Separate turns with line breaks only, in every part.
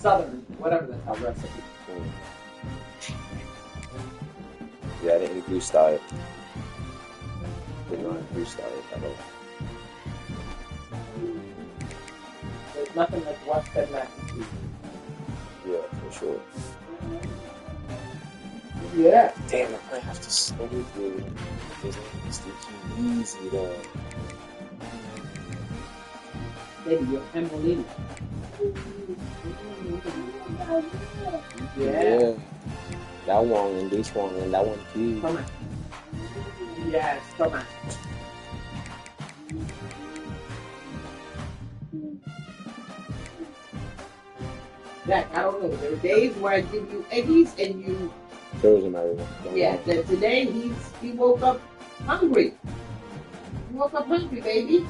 Southern, whatever the hell recipe.
Yeah, I didn't freestyle it. Did not freestyle it at all.
There's nothing like West End mac and cheese.
Yeah, for sure.
Yeah.
Damn, I might have to slow it through. It's too easy though.
Baby, you're Emily. Yeah.
That one and this one and that one too.
Come on. Yes, come on. Jack, I don't know. There are days where I give you eggies and you.
Shows him everyone.
Yeah, that today he woke up hungry. He woke up hungry, baby.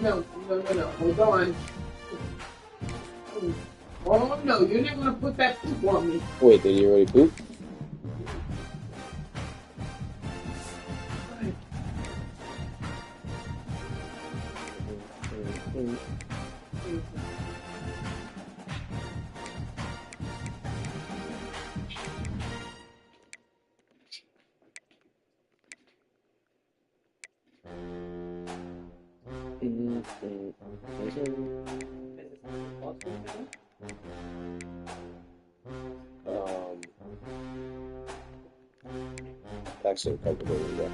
No. Hold on. Oh no, you're not gonna put that poop on me.
Wait, did you already poop? Actually, a couple days ago.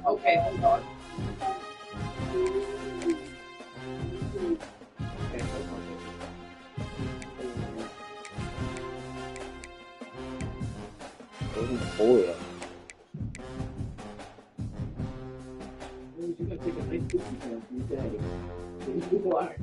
Okay, hold on. Okay, hold on.
Oh yeah.
You're gonna take a nice poop from you today. You are.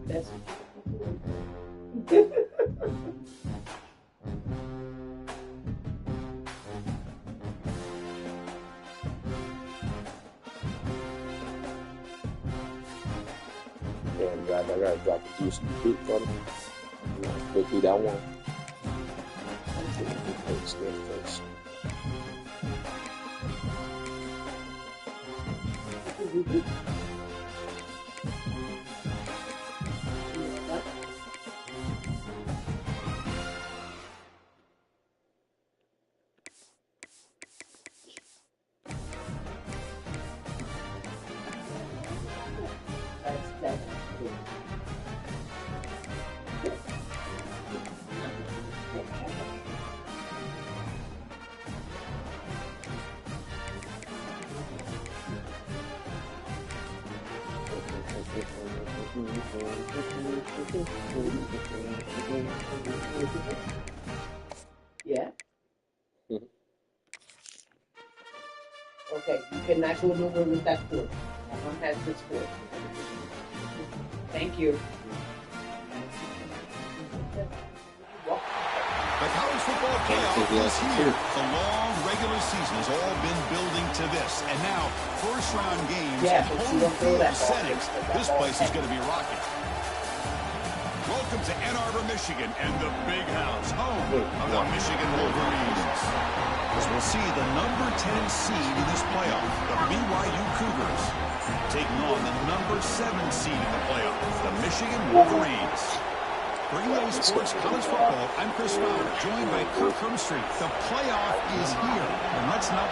That's
Damn, God, I gotta drop the juice and fruit for them. Go through that one. I'm taking the plate sniff first.
Yeah. Okay, you cannot go nowhere with that fork. That one has this fork. Thank you.
The college football playoff is here. The long regular season has all been building to this. And now, first-round games and home field settings. This place is going to be rocking. Welcome to Ann Arbor, Michigan, and the Big House, home of the Michigan Wolverines. As we'll see the number 10 seed in this playoff, the BYU Cougars, taking on the number 7 seed in the playoff, the Michigan Wolverines. Bringing those sports college football, I'm Chris Fowler, joined by Kirk Hermstreet. The playoff is here, and let's not...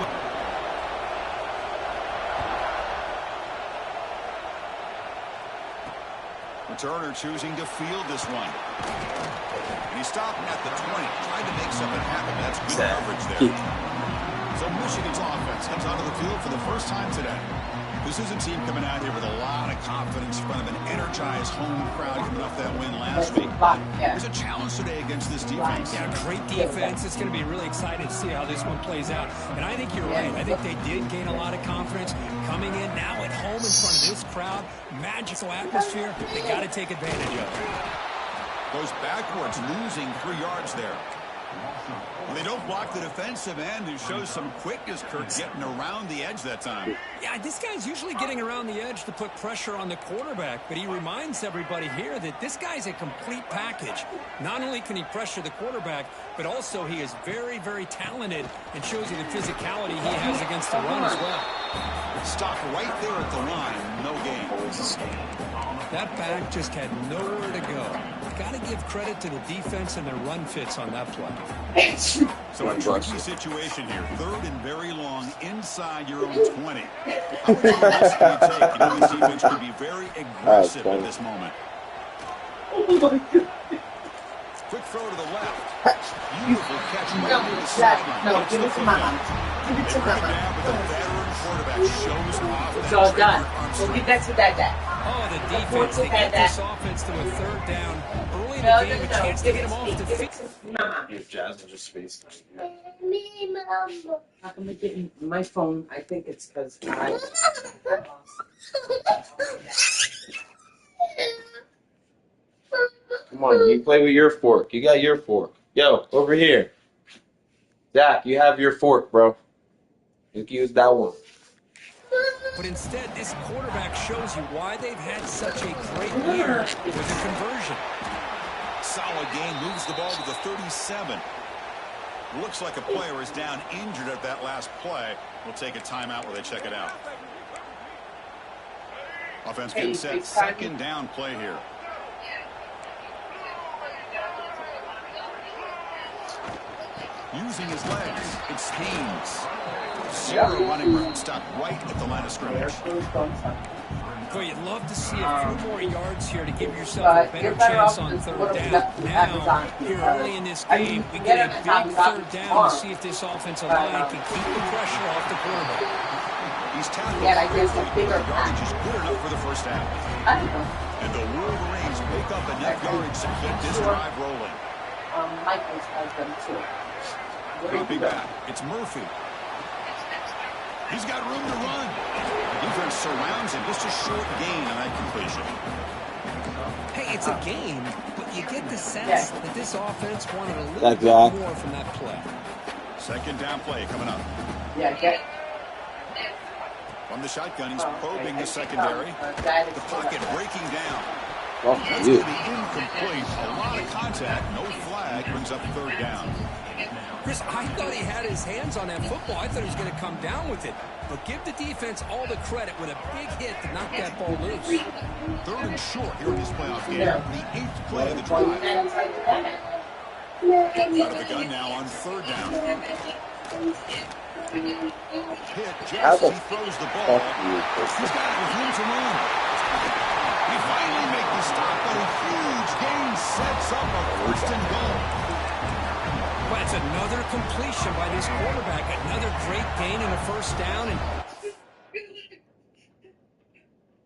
Turner choosing to field this one. And he's stopping at the 20, trying to make something happen. That's good coverage there. So Michigan's offense comes onto the field for the first time today. This is a team coming out here with a lot of confidence in front of an energized home crowd coming off that win last week. There's a challenge today against this defense.
Yeah, great defense. It's going to be really exciting to see how this one plays out. And I think you're right. I think they did gain a lot of confidence coming in now at home in front of this crowd. Magical atmosphere. They got to take advantage of it.
Goes backwards, losing 3 yards there. Well, they don't block the defensive end, who shows some quickness, Kurt, getting around the edge that time.
Yeah, this guy's usually getting around the edge to put pressure on the quarterback, but he reminds everybody here that this guy's a complete package. Not only can he pressure the quarterback, but also he is very, very talented and shows you the physicality he has against the run as well.
Stop right there at the line, no gain.
That back just had nowhere to go. Got to give credit to the defense and their run fits on that play.
So a tricky situation here. 3rd and very long inside your own 20. How much risk do you take? You know, this defense could be very aggressive at this moment. Quick throw to the left. Beautiful catch right near the sideline.
No, give it to Mama. Give it to Mama.
The veteran quarterback shows off.
It's all done. We'll give that to Dad.
Oh, the defense, they get this offense to a 3rd down. Early in the game, a chance to get him off the field.
Mama.
Give Jasmine just space.
Me, Mama. How come I getting my phone? I think it's because I...
Come on, you play with your fork. You got your fork. Yo, over here. Zach, you have your fork, bro. You can use that one.
But instead, this quarterback shows you why they've had such a great year with the conversion.
Solid game, moves the ball to the 37. Looks like a player is down injured at that last play. We'll take a timeout while they check it out. Offense getting set. 2nd down play here. Using his legs, it's Haynes. 0 running room, stopped right at the line of scrimmage.
Boy, you'd love to see a few more yards here to give yourself a better chance on 3rd down. Now, here early in this game, we get a big 3rd down to see if this offensive line can keep the pressure off the quarterback.
He's tackled.
I guess a bigger
yardage is good enough for the first half. And the Wolverines make up enough yardage to keep this drive rolling.
Michael's has them too.
Dropping back, it's Murphy. He's got room to run. The defense surrounds him. Just a short gain on that completion.
Hey, it's a game, but you get the sense that this offense wanted a little bit more from that play.
2nd down play coming up. From the shotgun, he's probing the secondary. The pocket breaking down. That's going to be incomplete. A lot of contact. No flag. Brings up 3rd down.
Chris, I thought he had his hands on that football. I thought he was going to come down with it. But give the defense all the credit with a big hit to knock that ball loose.
3rd and short here in this playoff game. The 8th play of the drive. Out of the gun now on 3rd down. Hit just as he throws the ball. He's got it with room to run. He finally makes the stop, but a huge gain sets up a 1st and goal.
Well, it's another completion by this quarterback. Another great gain in a 1st down. And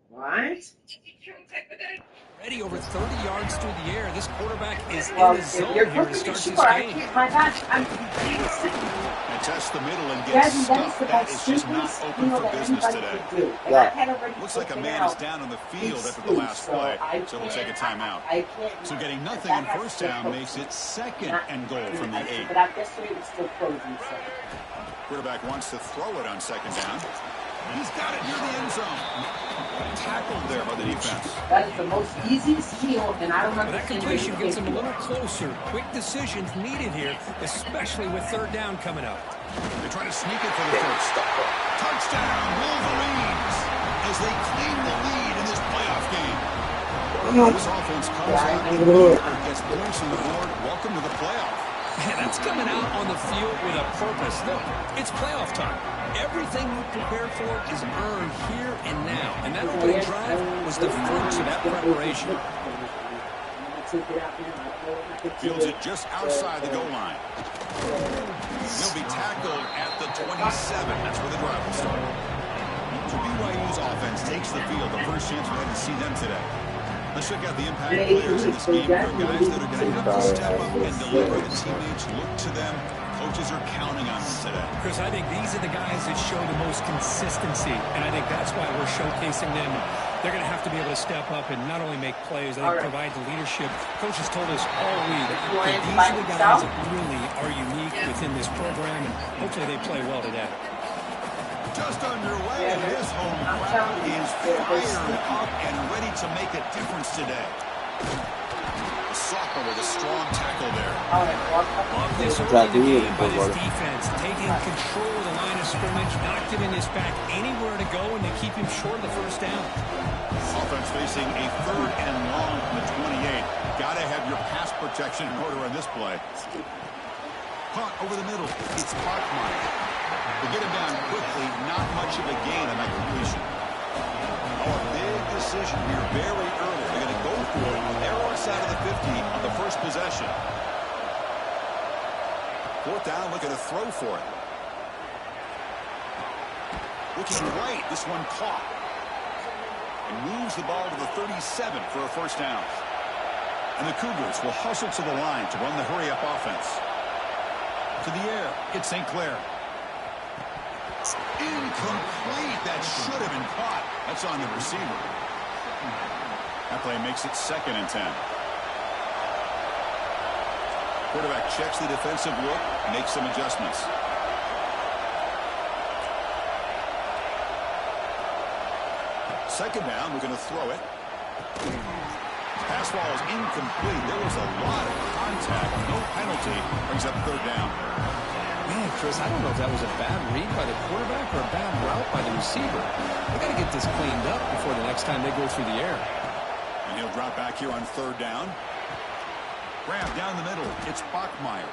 What?
already over 30 yards through the air. This quarterback is in the zone here to start this game.
My gosh, I'm
And test the middle and get stuffed. That is just not open for business today. Looks like a man is down on the field after the last play, so we'll take a timeout. So getting nothing on 1st down makes it 2nd and goal from the 8.
But I guess it's still closing.
Quarterback wants to throw it on 2nd down. He's got it near the end zone. Tackled there by the defense.
That is the most easiest deal, and I don't know.
That completion gets him a little closer. Quick decisions needed here, especially with 3rd down coming up.
They try to sneak it for the 1st. Touchdown, Wolverines, as they claim the lead in this playoff game. This offense comes out and gets points on the board. Welcome to the playoff.
Yeah, that's coming out on the field with a purpose. Look, it's playoff time. Everything you prepare for is earned here and now. And that opening drive was the fruits of that preparation.
Fields it just outside the goal line. He'll be tackled at the 27. That's where the drive will start. So BYU's offense takes the field. The first chance we had to see them today. Let's check out the impact players in this game. There are guys that are going to have to step up and deliver. The teammates look to them. Coaches are counting on them today.
Chris, I think these are the guys that show the most consistency, and I think that's why we're showcasing them. They're going to have to be able to step up and not only make plays, I think provide the leadership. Coach has told us all week that these are the guys that really are unique within this program, and hopefully they play well today.
Just underway, and this home crowd is fired up and ready to make a difference today. The sophomore with a strong tackle there.
Love this early game by this defense, taking control of the line of scrimmage, not giving this back anywhere to go, and they keep him short of the first down.
Offense facing a 3rd and long from the 28. Got to have your pass protection in order on this play. Caught over the middle. It's Parkmeyer. They get him down quickly, not much of a gain on that completion. Oh, a big decision here very early. They're going to go for it on their own side of the 50 on the first possession. 4th down, looking to throw for it. Looking right, this one caught. And moves the ball to the 37 for a first down. And the Cougars will hustle to the line to run the hurry-up offense. To the air, it's St. Clair. Incomplete. That should have been caught. That's on the receiver. That play makes it 2nd and 10. Quarterback checks the defensive look, makes some adjustments. Second down, we're going to throw it. Pass ball is incomplete. There was a lot of contact. No penalty. Brings up 3rd down.
Man, Chris, I don't know if that was a bad read by the quarterback or a bad route by the receiver. They got to get this cleaned up before the next time they go through the air.
And he'll drop back here on 3rd down. Grab down the middle. It's Bachmeier.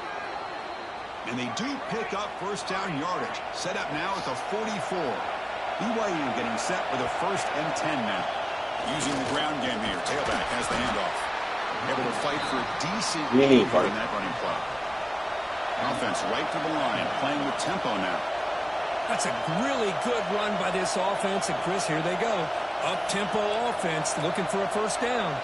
And they do pick up first down yardage. Set up now at the 44. BYU getting set with a 1st and 10 now. Using the ground game here. Tailback has the handoff. Able to fight for a decent lead in that running play. Offense right to the line, playing with tempo now.
That's a really good run by this offense. And Chris, here they go. Up-tempo offense, looking for a first down.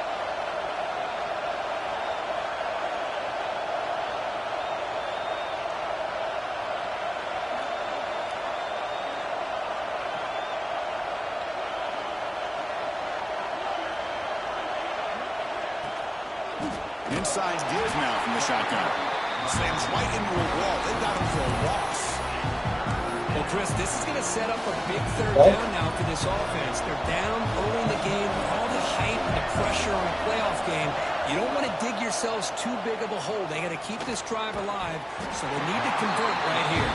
Inside deals now from the shotgun. Slams right into a wall. They got him for a loss.
Well, Chris, this is going to set up a big 3rd down now for this offense. They're down early in the game. All the hype and the pressure on a playoff game. You don't want to dig yourselves too big of a hole. They got to keep this drive alive, so they need to convert right here.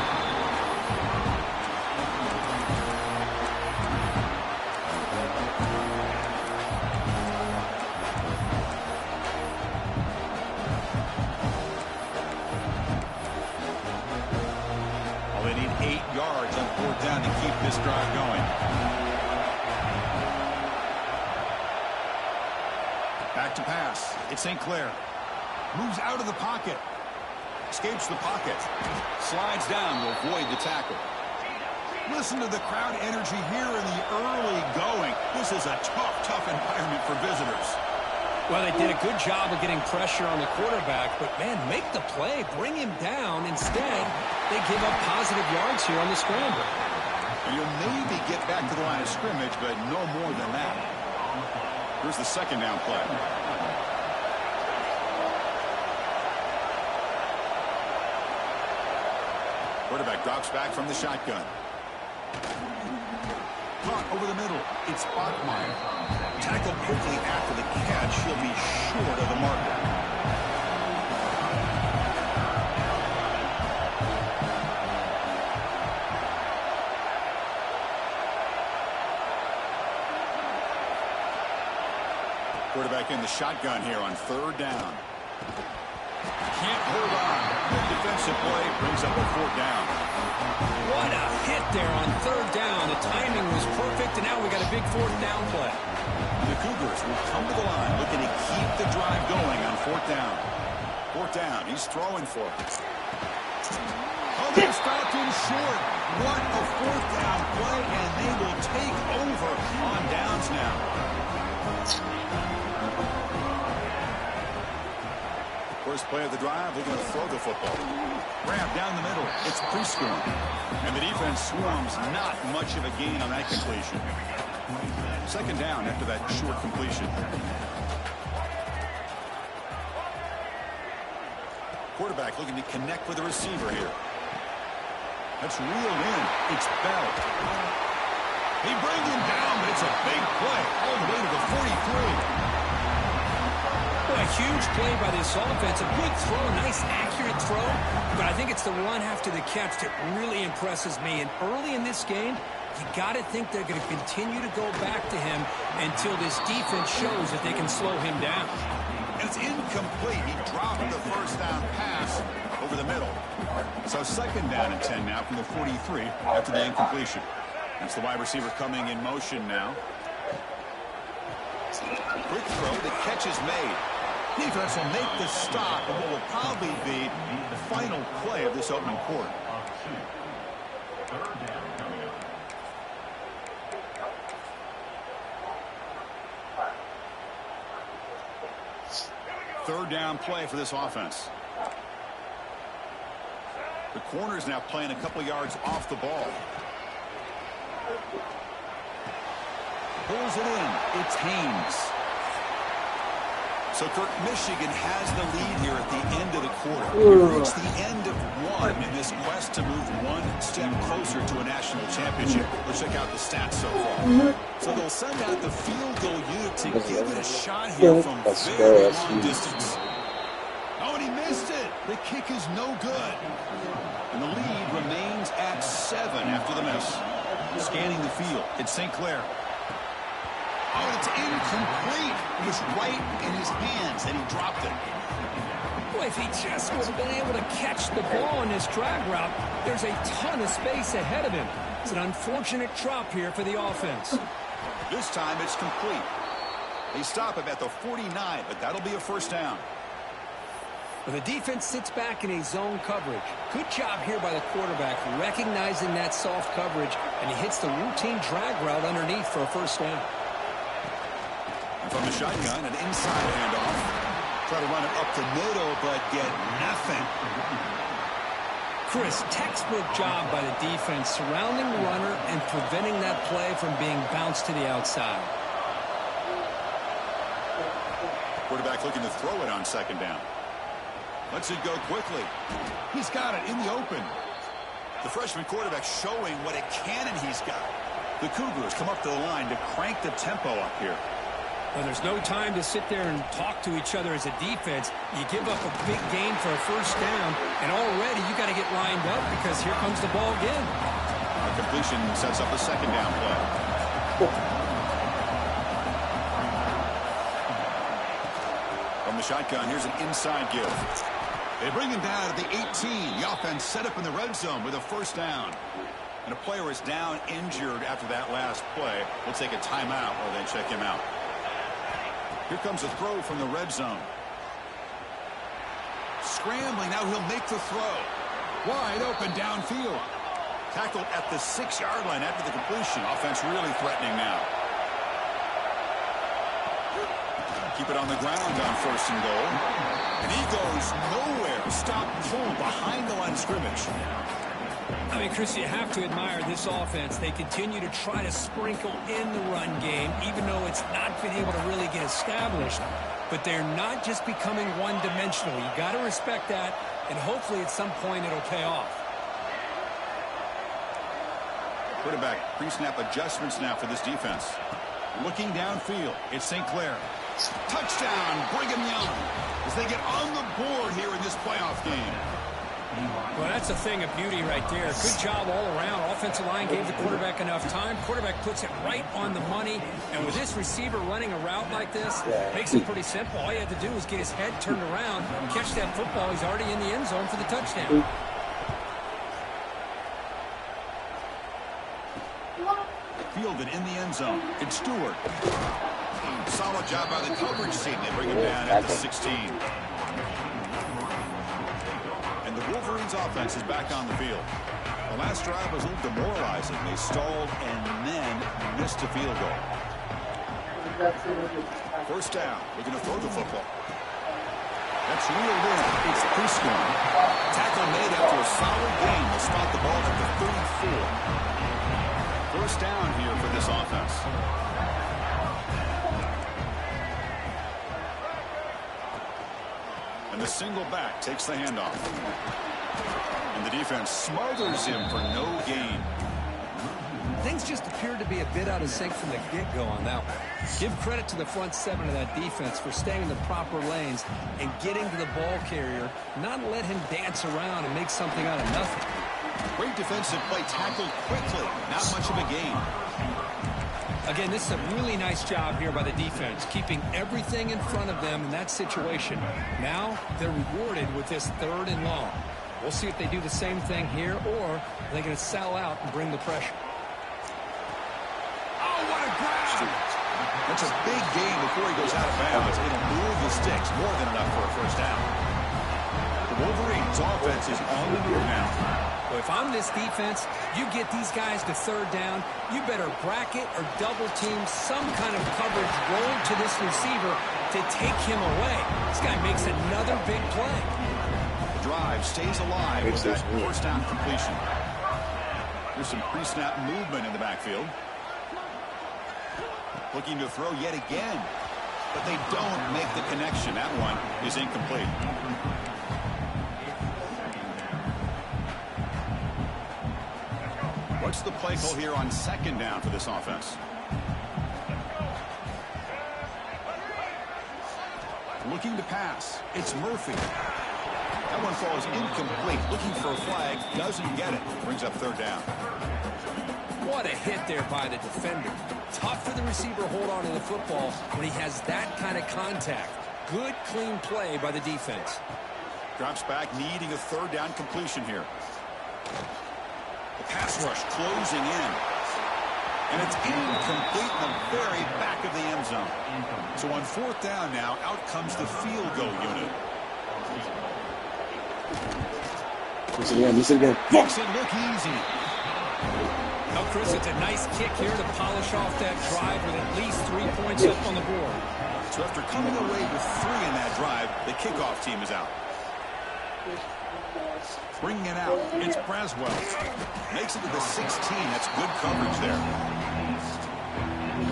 Down to keep this drive going. Back to pass. It's St. Clair. Moves out of the pocket. Escapes the pocket. Slides down to avoid the tackle. Listen to the crowd energy here in the early going. This is a tough environment for visitors.
Well, they did a good job of getting pressure on the quarterback, but, man, make the play. Bring him down. Instead, they give up positive yards here on the scramble.
And you'll maybe get back to the line of scrimmage, but no more than that. Here's the 2nd down play. Quarterback drops back from the shotgun. Caught over the middle. It's Bachmeier. Tackled quickly after the catch. He'll be short of the marker. Quarterback in the shotgun here on 3rd down. Can't hold on. Good defensive play brings up a 4th down.
What a hit there on 3rd down. The timing was perfect, and now we got a big 4th down play.
The Cougars will come to the line looking to keep the drive going on 4th down. 4th down. He's throwing for it. Oh, they stopped him short. What a 4th down play, and they will take over on downs now. First play of the drive, they're going to throw the football. Grab down the middle. It's Preschool. And the defense swarms not much of a gain on that completion. 2nd down after that short completion. Quarterback looking to connect with the receiver here. That's reeled in. It's Bell. They bring him down, but it's a big play all the way to the 43.
Well, a huge play by this offense. A good throw, a nice accurate throw. But I think it's the run after the catch that really impresses me. And early in this game, you got to think they're going to continue to go back to him until this defense shows that they can slow him down.
It's incomplete. He dropped the first down pass over the middle. So 2nd down and 10 now from the 43 after the incompletion. That's the wide receiver coming in motion now. Quick throw. The catch is made. Defense will make the stop of what will probably be the final play of this opening quarter. 3rd down play for this offense. The corner's now playing a couple yards off the ball. Pulls it in. It's Haynes. So, Kirk, Michigan has the lead here at the end of the quarter. We've reached the end of one in this quest to move one step closer to a national championship. Let's check out the stats so far. So they'll send out the field goal unit to give it a shot here from very long distance. Oh, and he missed it. The kick is no good. And the lead remains at 7 after the miss. Scanning the field, it's St. Clair. Oh, it's incomplete. It was right in his hands, and he dropped it.
Boy, if he just would have been able to catch the ball on this drag route, there's a ton of space ahead of him. It's an unfortunate drop here for the offense.
This time it's complete. They stop him at the 49, but that'll be a 1st down.
Well, the defense sits back in a zone coverage. Good job here by the quarterback, recognizing that soft coverage, and he hits the routine drag route underneath for a 1st down.
From the shotgun, an inside handoff. Try to run it up the middle, but get nothing.
Chris, textbook job by the defense surrounding the runner and preventing that play from being bounced to the outside.
Quarterback looking to throw it on 2nd down. Lets it go quickly. He's got it in the open. The freshman quarterback showing what a cannon he's got. The Cougars come up to the line to crank the tempo up here.
Well, there's no time to sit there and talk to each other as a defense. You give up a big gain for a 1st down, and already you got to get lined up because here comes the ball again.
The completion sets up a 2nd down play. From the shotgun, here's an inside give. They bring him down at the 18. The offense set up in the red zone with a 1st down. And a player is down injured after that last play. We'll take a timeout while they check him out. Here comes a throw from the red zone. Scrambling, now he'll make the throw. Wide open downfield. Tackled at the 6-yard line after the completion. Offense really threatening now. Keep it on the ground on 1st and goal. And he goes nowhere. Stop pulled behind the line of scrimmage.
I mean, Chris, you have to admire this offense. They continue to try to sprinkle in the run game, even though it's not been able to really get established. But they're not just becoming one-dimensional. You got to respect that, and hopefully at some point it'll pay off.
Quarterback pre-snap adjustments now for this defense. Looking downfield, it's St. Clair. Touchdown, Brigham Young, as they get on the board here in this playoff game.
Well, that's a thing of beauty right there. Good job all around. Offensive line gave the quarterback enough time. Quarterback puts it right on the money. And with this receiver running a route like this, makes it pretty simple. All you had to do was get his head turned around and catch that football. He's already in the end zone for the touchdown.
Fielded in the end zone. It's Stewart. Solid job by the coverage team. They bring him down at the 16. And the Wolverines offense is back on the field. The last drive was a little demoralizing. They stalled and then missed a field goal. First down. Looking to throw the football. That's reeled in. It's Prescott. Tackle made after a solid gain. Will spot the ball at the 34. First down here for this offense. And the single back takes the handoff. And the defense smothers him for no gain.
Things just appeared to be a bit out of sync from the get-go on that one. Give credit to the front seven of that defense for staying in the proper lanes and getting to the ball carrier, not let him dance around and make something out of nothing.
Great defensive play, tackled quickly. Not much of a gain.
Again, this is a really nice job here by the defense, keeping everything in front of them in that situation. Now they're rewarded with this 3rd and long. We'll see if they do the same thing here, or are they going to sell out and bring the pressure.
Oh, what a grab! That's a big gain before he goes out of bounds. It'll move the sticks, more than enough for a first down. The Wolverines' offense is on the move now.
Well, if I'm this defense, you get these guys to 3rd down, you better bracket or double team some kind of coverage roll to this receiver to take him away. This guy makes another big play.
The drive stays alive with that first down completion. There's some pre-snap movement in the backfield. Looking to throw yet again, but they don't make the connection. That one is incomplete. What's the play call here on 2nd down for this offense? Looking to pass. It's Murphy. That one falls incomplete. Looking for a flag. Doesn't get it. Brings up 3rd down.
What a hit there by the defender. Tough for the receiver to hold on to the football when he has that kind of contact. Good, clean play by the defense.
Drops back, needing a 3rd down completion here. The pass rush closing in. And it's incomplete in the very back of the end zone. So on 4th down now, out comes the field goal unit.
Listen again.
Makes it look easy.
Now, Chris, it's a nice kick here to polish off that drive with at least 3 points up on the board.
So after coming away with 3 in that drive, the kickoff team is out. Bringing it out, it's Braswell. Makes it to the 16. That's good coverage there.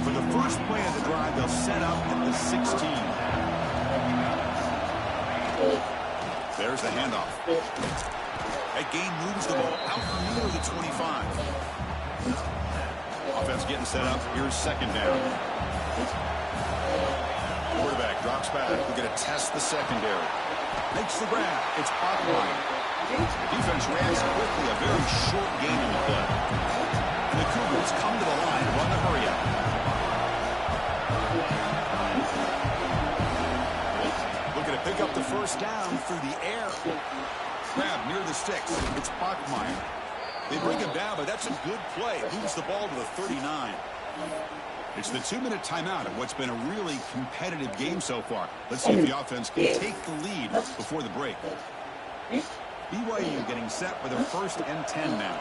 For the first play of the drive, they'll set up at the 16. There's the handoff. That gain moves the ball out near the 25. Offense getting set up. Here's 2nd down. Quarterback drops back. We're going to test the secondary. Makes the grab. It's Bottom. Defense reacts quickly. A very short gain on the play. And the Cougars come to the line. Run the hurry up. Looking to pick up the first down through the air. Grab near the sticks. It's Bachmeier. They bring him down, but that's a good play. Moves the ball to the 39. It's the 2-minute timeout of what's been a really competitive game so far. Let's see if the offense can take the lead before the break. BYU getting set for their 1st and 10 now.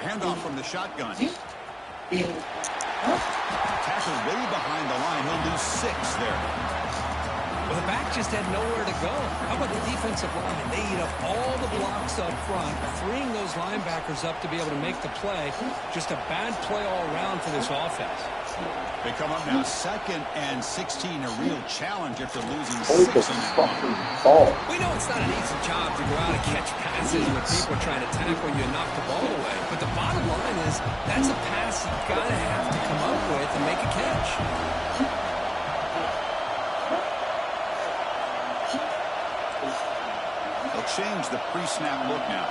Handoff from the shotgun. Tackle way behind the line. He'll lose 6 there.
Well, the back just had nowhere to go. How about the defensive line? They eat up all the blocks up front, freeing those linebackers up to be able to make the play. Just a bad play all around for this offense.
They come up now 2nd and 16, a real challenge after losing 6 in that one.
We know it's not an easy job to go out and catch passes with people trying to tackle you and knock the ball away. But the bottom line is that's a pass you've got to have to come up with and make a catch.
They'll change the pre-snap look now.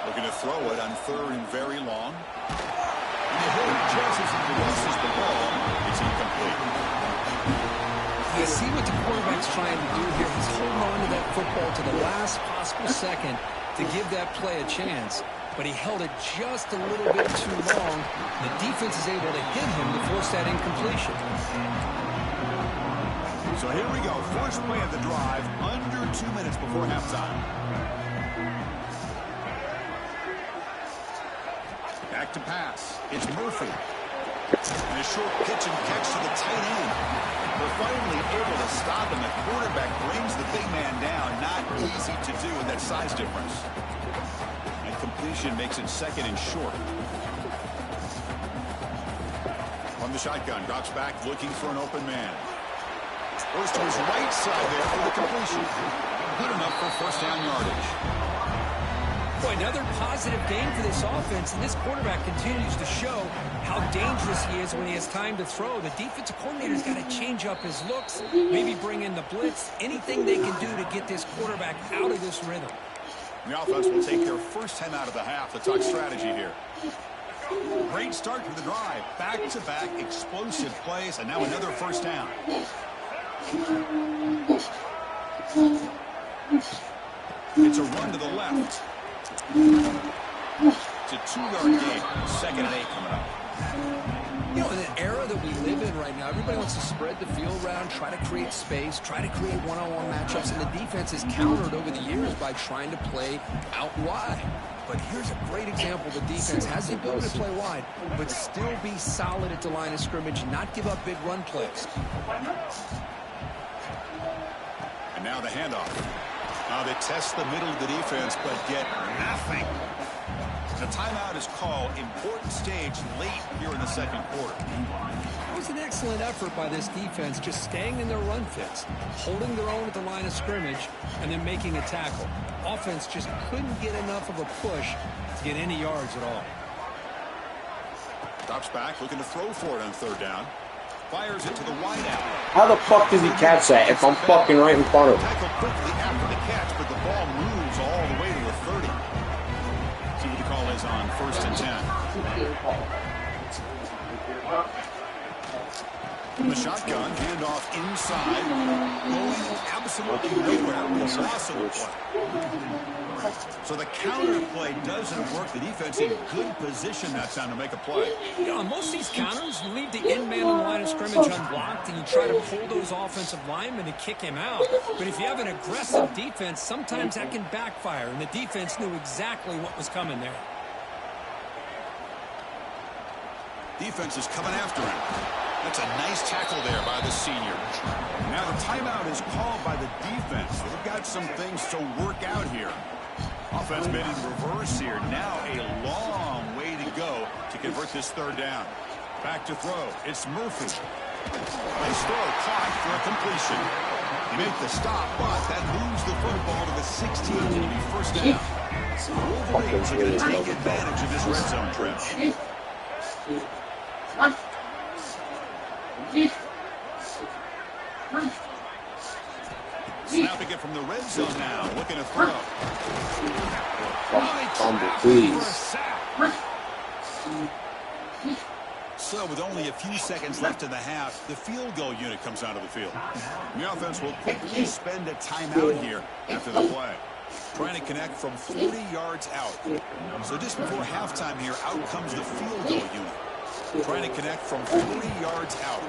Looking to throw it on 3rd and very long. And the hitter just as he releases the ball, it's incomplete.
You see what the quarterback's trying to do here. He's holding on to that football to the last possible second to give that play a chance. but he held it just a little bit too long. The defense is able to hit him to force that incompletion.
So here we go. First play of the drive, under 2 minutes before halftime. Back to pass. It's Murphy. And a short pitch and catch to the tight end. They're finally able to stop him. The quarterback brings the big man down. Not easy to do with that size difference. And completion makes it second and short. From the shotgun, drops back looking for an open man. Goes to his right side there for the completion. Good enough for first down yardage.
Boy, another positive game for this offense, and this quarterback continues to show how dangerous he is when he has time to throw. The defensive coordinator's got to change up his looks, maybe bring in the blitz, anything they can do to get this quarterback out of this rhythm.
The offense will take their first 10 out of the half. Let's talk strategy here. Great start to the drive. Back-to-back explosive plays, and now another first down. It's a run to the left. It's a 2-yard gain. 2nd and 8 coming up.
You know, in an era that we live in right now, everybody wants to spread the field around, try to create space, try to create one-on-one matchups, and the defense is countered over the years by trying to play out wide. But here's a great example. The defense has the ability to play wide, but still be solid at the line of scrimmage, not give up big run plays.
And now the handoff. Now they test the middle of the defense, but get nothing. The timeout is called. Important stage late here in the second quarter.
It was an excellent effort by this defense, just staying in their run fits, holding their own at the line of scrimmage, and then making a tackle. Offense just couldn't get enough of a push to get any yards at all.
Drops back, looking to throw for it on third down. Fires it to the wide out.
How the fuck does he catch that if I'm fucking right in front of him?
Tackle quickly after the catch, but the ball moves all the way to the 30. See what the call is on 1st and 10. From the shotgun, handoff inside, going absolutely nowhere with a loss of the play. So the counter play doesn't work. The defense in good position that time to make a play.
You know, on most of these counters, you leave the end man on the line of scrimmage unblocked, and you try to pull those offensive linemen to kick him out. But if you have an aggressive defense, sometimes that can backfire, and the defense knew exactly what was coming there.
Defense is coming after him. That's a nice tackle there by the senior. Now the timeout is called by the defense. They've got some things to work out here. Offense made in reverse here. Now a long way to go to convert this third down. Back to throw. It's Murphy. Nice throw caught for a completion. He made the stop, but that moves the football to the 16 to be first down. Wolverines are going to take advantage of this red zone trip. Snapping it from the red zone now, looking to throw. So with only a few seconds left in the half, the field goal unit comes out of the field. The offense will quickly spend a timeout here after the play. Trying to connect from 40 yards out. So just before halftime here, out comes the field goal unit. Trying to connect from 40 yards out.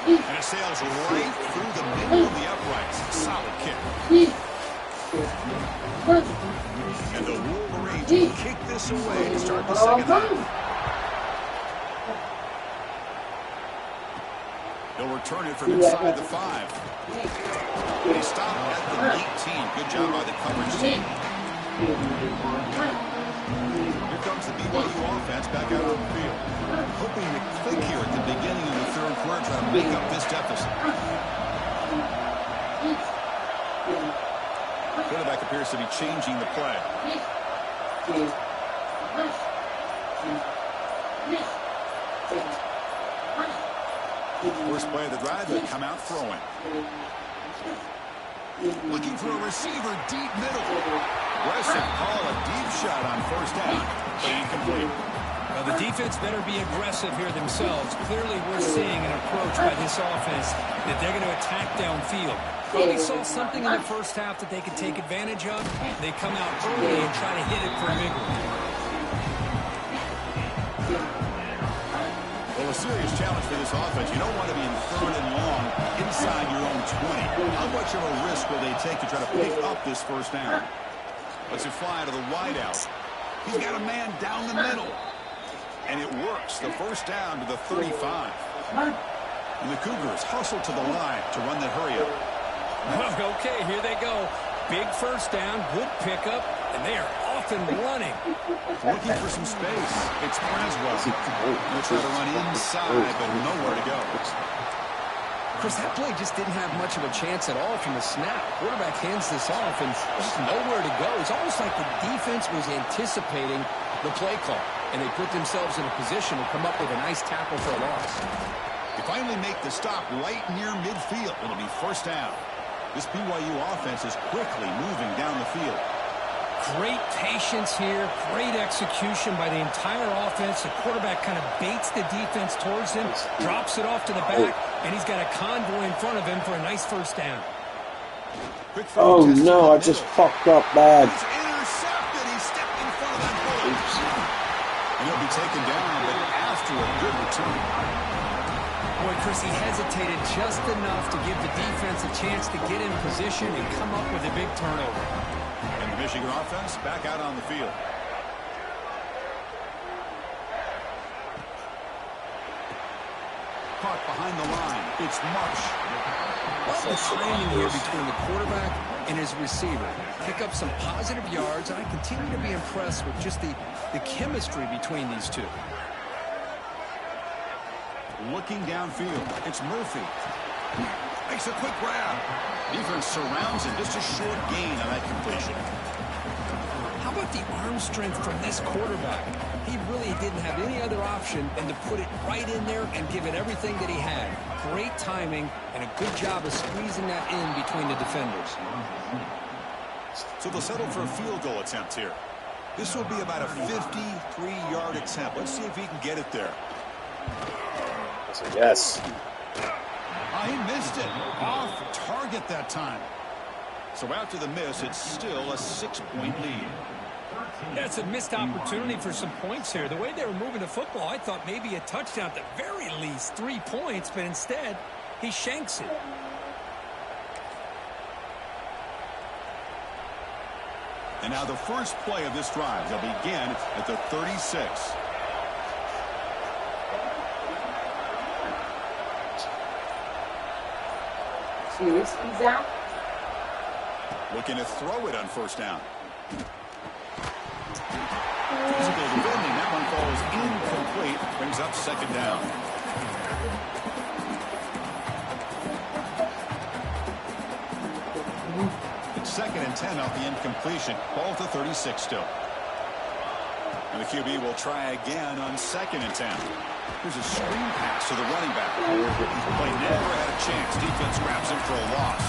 And it sails right through the middle of the uprights. Solid kick. And the Wolverines will kick this away to start the second half. They'll return it from inside the 5. They stop at the 18. Good job by the coverage team. Here comes the BYU offense back out on the field. Hoping to click here at the beginning of the third quarter, trying to make up this deficit. Quarterback appears to be changing the play. First play of the drive, they come out throwing. Looking for a receiver deep middle. Aggressive call, a deep shot on first down, but incomplete.
Well, the defense better be aggressive here themselves. Clearly, we're seeing an approach by this offense that they're going to attack downfield. Probably saw something in the first half that they could take advantage of. They come out early and try to hit it for a big one.
serious challenge for this offense. You don't want to be in 3rd and long inside your own 20. How much of a risk will they take to try to pick up this first down? Let's it fly to the wideout. He's got a man down the middle. And it works. The first down to the 35. And the Cougars hustle to the line to run the hurry up.
Okay, here they go. Big first down, good pickup, and they are off and running.
Looking for some space. It's Braswell. They'll try to run inside, but nowhere to go.
Chris, that play just didn't have much of a chance at all from the snap. Quarterback hands this off, and just nowhere to go. It's almost like the defense was anticipating the play call, and they put themselves in a position to come up with a nice tackle for a loss.
They finally make the stop right near midfield. It'll be first down. This BYU offense is quickly moving down the field.
Great patience here, great execution by the entire offense. The quarterback kind of baits the defense towards him, drops it off to the back, and he's got a convoy in front of him for a nice first down.
Oh no, I just fucked up bad.
He's intercepted. He stepped in front of that ball. And he'll be taken down, but after a good return.
Boy, Chris, he hesitated just enough to give the defense a chance to get in position and come up with a big turnover.
And the Michigan offense back out on the field. Caught behind the line. It's Marsh.
What's the timing here between the quarterback and his receiver? Pick up some positive yards, and I continue to be impressed with just the chemistry between these two.
Looking downfield, it's Murphy. Makes a quick grab. Defense surrounds him. Just a short gain on that completion.
How about the arm strength from this quarterback? He really didn't have any other option than to put it right in there and give it everything that he had. Great timing and a good job of squeezing that in between the defenders.
So they'll settle for a field goal attempt here. This will be about a 53-yard attempt. Let's see if he can get it there.
Yes.
He missed it. Off target that time. So after the miss, it's still a 6-point lead.
That's a missed opportunity for some points here. The way they were moving the football, I thought maybe a touchdown, at the very least 3 points, but instead, he shanks it.
And now the first play of this drive. They'll begin at the 36.
Seriously, Zach?
Looking to throw it on first down. Physical defending. That one falls incomplete. Brings up second down. It's 2nd and 10 off the incompletion. Ball to 36 still. And the QB will try again on 2nd and 10. Here's a screen pass to the running back. The play never had a chance. Defense grabs him for a loss.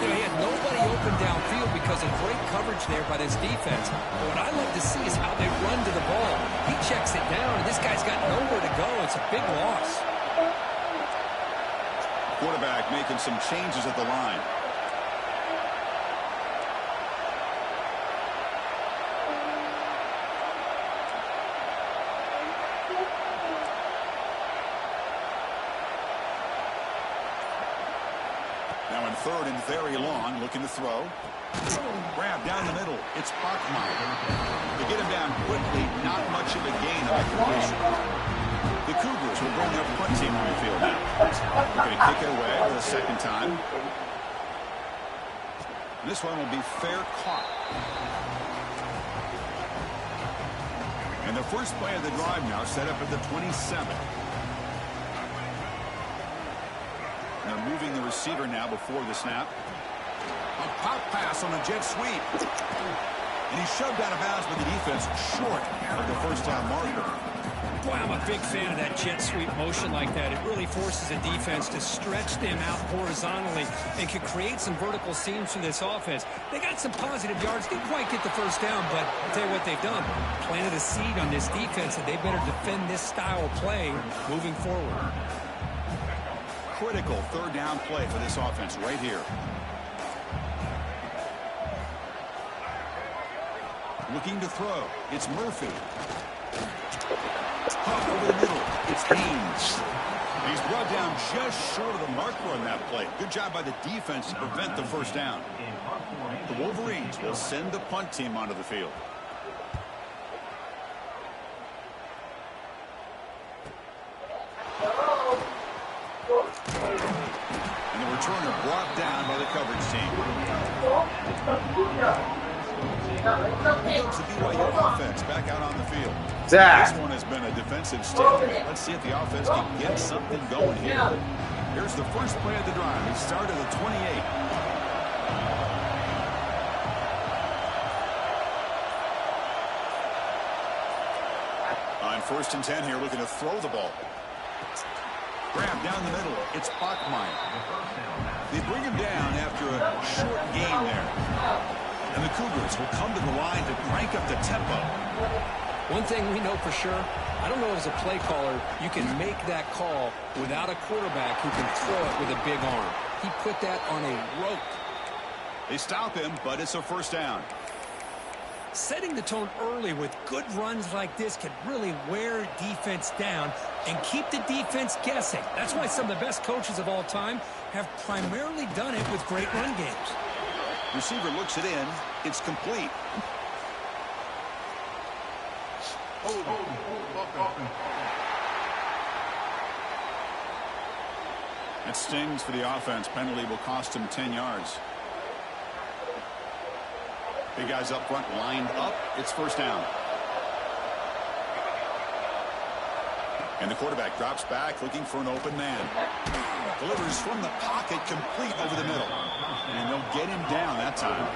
You know, he had nobody open downfield because of great coverage there by this defense. But what I love to see is how they run to the ball. He checks it down, and this guy's got nowhere to go. It's a big loss.
Quarterback making some changes at the line. Now in 3rd and very long, looking to throw. Grab down the middle. It's Bachmeyer. They get him down quickly. Not much of a gain on that completion. The Cougars will bring their punt team on the field now. They're going to kick it away for the second time. And this one will be fair caught. And the first play of the drive now set up at the 27. They're moving the receiver now before the snap. A pop pass on a jet sweep. And he's shoved out of bounds by the defense short of the first down marker.
Boy, I'm a big fan of that jet sweep motion like that. It really forces a defense to stretch them out horizontally and can create some vertical seams for this offense. They got some positive yards. Didn't quite get the first down, but I'll tell you what they've done. Planted a seed on this defense, and they better defend this style of play moving forward.
Critical 3rd down play for this offense right here. Looking to throw. It's Murphy. Over the middle, it's Haynes. He's brought down just short of the marker on that play. Good job by the defense to prevent the first down. The Wolverines will send the punt team onto the field. And the returner brought down by the coverage team. The BYU offense back out on the field.
Zach.
This one has been a defensive stalemate. Let's see if the offense can get something going here. Here's the first play of the drive. He started at 28. On 1st and 10 here, looking to throw the ball. Grab down the middle. It's Bachmeyer. They bring him down after a short gain there. And the Cougars will come to the line to crank up the tempo.
One thing we know for sure, I don't know as a play caller, you can make that call without a quarterback who can throw it with a big arm. He put that on a rope.
They stop him, but it's a first down.
Setting the tone early with good runs like this can really wear defense down and keep the defense guessing. That's why some of the best coaches of all time have primarily done it with great run games.
Receiver looks it in. It's complete. That stings for the offense. Penalty will cost him 10 yards. Big guys up front lined up. It's first down. And the quarterback drops back looking for an open man. Delivers from the pocket complete over the middle. And they'll get him down that time.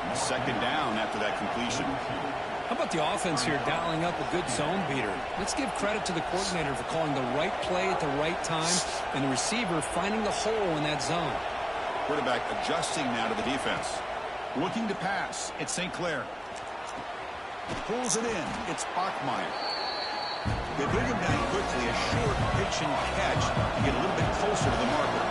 And second down after that completion.
How about the offense here dialing up a good zone beater? Let's give credit to the coordinator for calling the right play at the right time and the receiver finding the hole in that zone.
Quarterback adjusting now to the defense. Looking to pass. It's St. Clair. Pulls it in. It's Bachmeyer. They bring him down quickly. A short pitch and catch to get a little bit closer to the marker.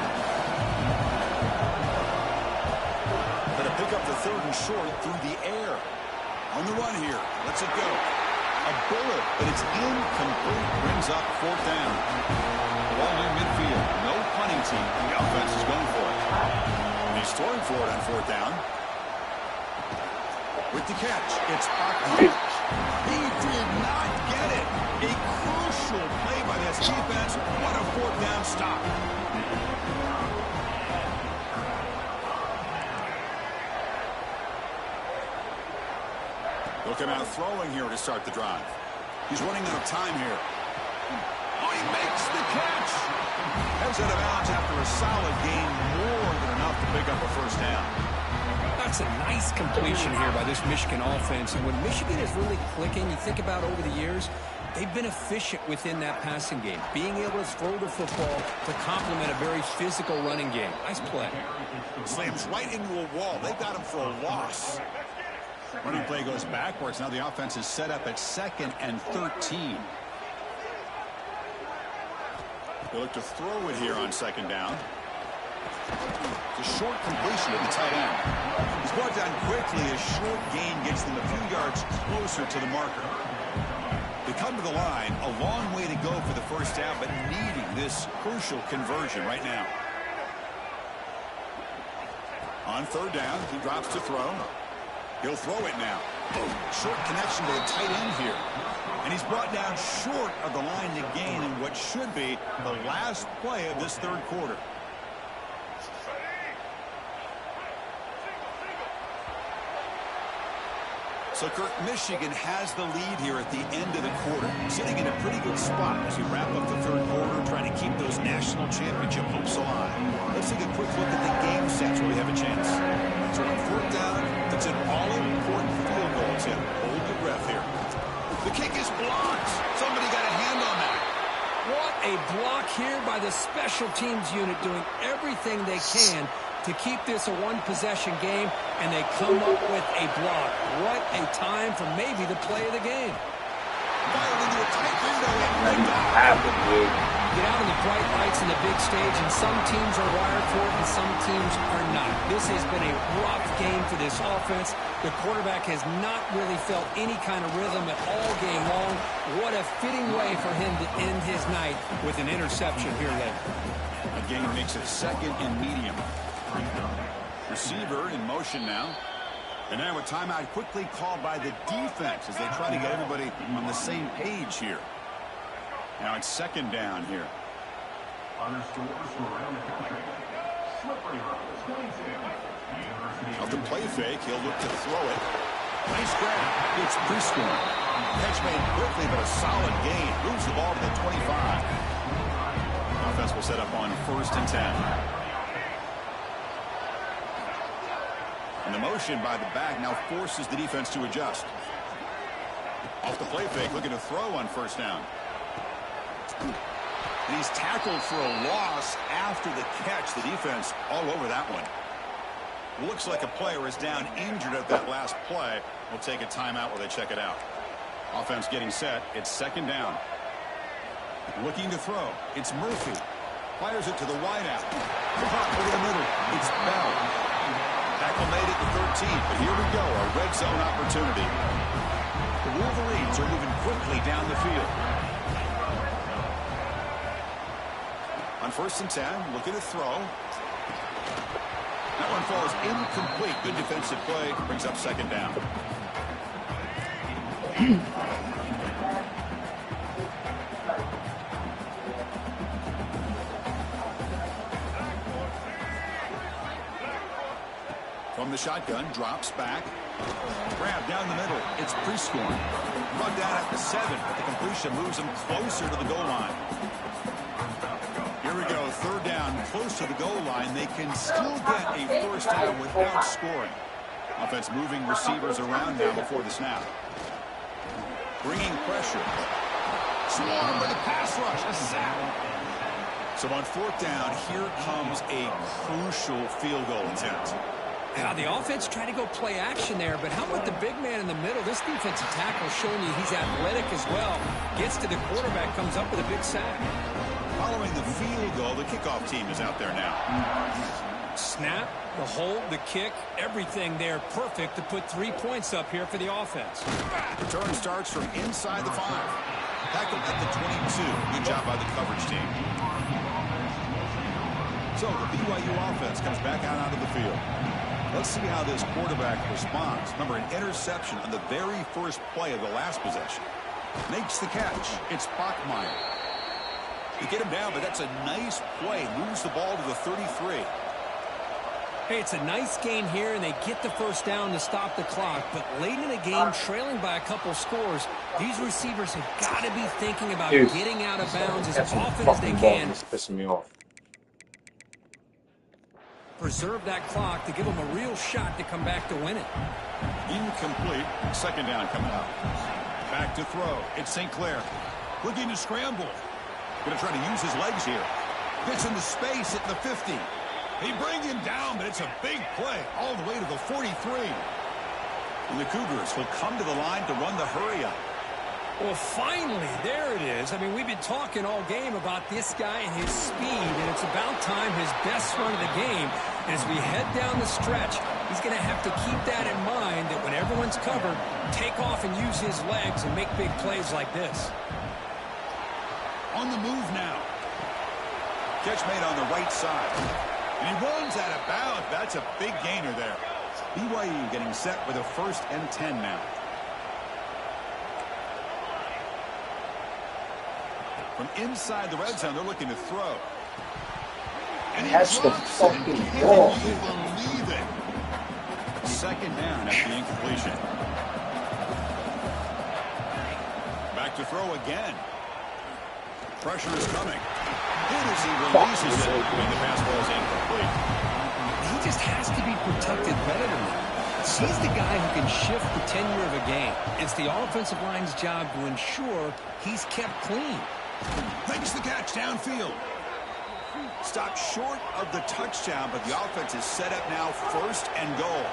Going to pick up the 3rd and short through the air. On the run here. Lets it go. A bullet, but it's incomplete. Brings up 4th down. Ball near midfield. No punting team. The offense is going for it. And he's throwing for it on 4th down. With the catch, it's Bachmeyer. He did not get it. A crucial play by this defense. What a 4th down stop. They'll come out throwing here to start the drive. He's running out of time here. Oh, he makes the catch. Heads out of bounds after a solid gain, more than enough to pick up a first down.
That's a nice completion here by this Michigan offense. And when Michigan is really clicking, you think about over the years, they've been efficient within that passing game, being able to throw the football to complement a very physical running game. Nice play.
Slams right into a wall. They got him for a loss. Running play goes backwards. Now the offense is set up at 2nd and 13. They look to throw it here on 2nd down. It's a short completion to the tight end. He's brought down quickly. A short gain gets them a few yards closer to the marker. They come to the line. A long way to go for the first down, but needing this crucial conversion right now. On 3rd down, he drops to throw. He'll throw it now. Short connection to the tight end here. And he's brought down short of the line to gain in what should be the last play of this 3rd quarter. So, Kirk, Michigan has the lead here at the end of the quarter, sitting in a pretty good spot as we wrap up the 3rd quarter, trying to keep those national championship hopes alive. Let's take a quick look at the game sets where we have a chance. So on 4th down, it's an all-important field goal attempt. Hold your breath here. The kick is blocked. Somebody got a hand on that.
What a block here by the special teams unit, doing everything they can to keep this a one-possession game, and they come up with a block. What a time for maybe the play of the game.
Fired into a tight window.
That happened, dude.
get out in the bright lights and the big stage, and some teams are wired for it and some teams are not. This has been a rough game for this offense. The quarterback has not really felt any kind of rhythm at all game long. What a fitting way for him to end his night with an interception here later.
The game makes it second and medium. Receiver in motion now. And now a timeout quickly called by the defense as they try to get everybody on the same page here. Now it's second down here. Off the play fake, he'll look to throw it. Nice grab. It's Prescott. Catch made quickly, but a solid gain. Moves the ball to the 25. Offense will set up on 1st and 10. And the motion by the back now forces the defense to adjust. Off the play fake, looking to throw on 1st down. And he's tackled for a loss after the catch. The defense all over that one. Looks like a player is down injured at that last play. We'll take a timeout while they check it out. Offense getting set. It's 2nd down. Looking to throw. It's Murphy. Fires it to the wideout. Pop over the middle. It's Bell. Tackle made at the 13, but here we go, a red zone opportunity. The Wolverines are moving quickly down the field. On 1st and 10, looking to throw. That one falls incomplete. Good defensive play, brings up 2nd down. From the shotgun, drops back. Grab down the middle. It's Prescorn. Run down at the 7, but the completion moves him closer to the goal line. Here we go, 3rd down, close to the goal line. They can still get a 1st down without scoring. Offense moving receivers around now before the snap. Bringing pressure. Swarmed by the pass rush. A sack. So on 4th down, here comes a crucial field goal attempt.
Now, the offense tried to go play action there, but how about the big man in the middle? This defensive tackle showing you he's athletic as well. Gets to the quarterback, comes up with a big sack.
Following the field goal, the kickoff team is out there now.
Snap, the hold, the kick, everything there perfect to put 3 points up here for the offense.
Return starts from inside the 5. Tackled at the 22. Good job by the coverage team. So the BYU offense comes back out onto the field. Let's see how this quarterback responds. Remember, an interception on the very first play of the last possession. Makes the catch. It's Bachmeier. You get him down, but that's a nice play. Moves the ball to the 33.
Hey, it's a nice game here, and they get the 1st down to stop the clock. But late in the game, trailing by a couple scores, these receivers have got to be thinking about getting out of bounds as often as they can.
It's pissing me off.
Preserve that clock to give them a real shot to come back to win it.
Incomplete. 2nd down coming up. Back to throw. It's St. Clair. Looking to scramble. Going to try to use his legs here. Gets into space at the 50. They bring him down, but it's a big play all the way to the 43. And the Cougars will come to the line to run the hurry-up.
Well, finally, there it is. I mean, we've been talking all game about this guy and his speed, and it's about time his best run of the game. As we head down the stretch, he's going to have to keep that in mind, that when everyone's covered, take off and use his legs and make big plays like this.
On the move now. Catch made on the right side. And he runs out of bounds. That's a big gainer there. BYU getting set with a 1st and 10 now. From inside the red zone, they're looking to throw. And he
That's the
drops
fucking
it.
ball.
Can you believe it? 2nd down after the incompletion. Back to throw again. Pressure is coming. Good as he releases it when the pass ball is incomplete.
He just has to be protected better than that. He's the guy who can shift the tenure of a game. It's the offensive line's job to ensure he's kept clean.
Makes the catch downfield. Stopped short of the touchdown, but the offense is set up now 1st and goal.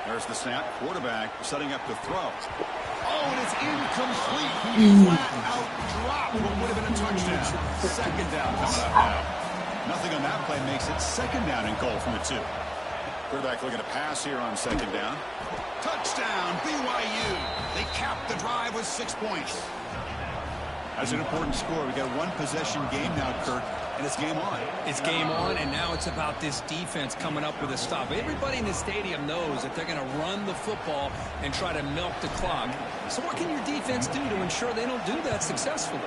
There's the snap. Quarterback setting up to throw. Oh, and it's incomplete. He flat out dropped what would have been a touchdown. Second down coming up now. Nothing on that play makes it second down and goal from the 2. Quarterback looking to pass here on second down. Touchdown, BYU. They capped the drive with 6 points. That's an important score. We got a one-possession game now, Kirk, and it's game on.
It's game on, and now it's about this defense coming up with a stop. Everybody in the stadium knows that they're going to run the football and try to milk the clock. So what can your defense do to ensure they don't do that successfully?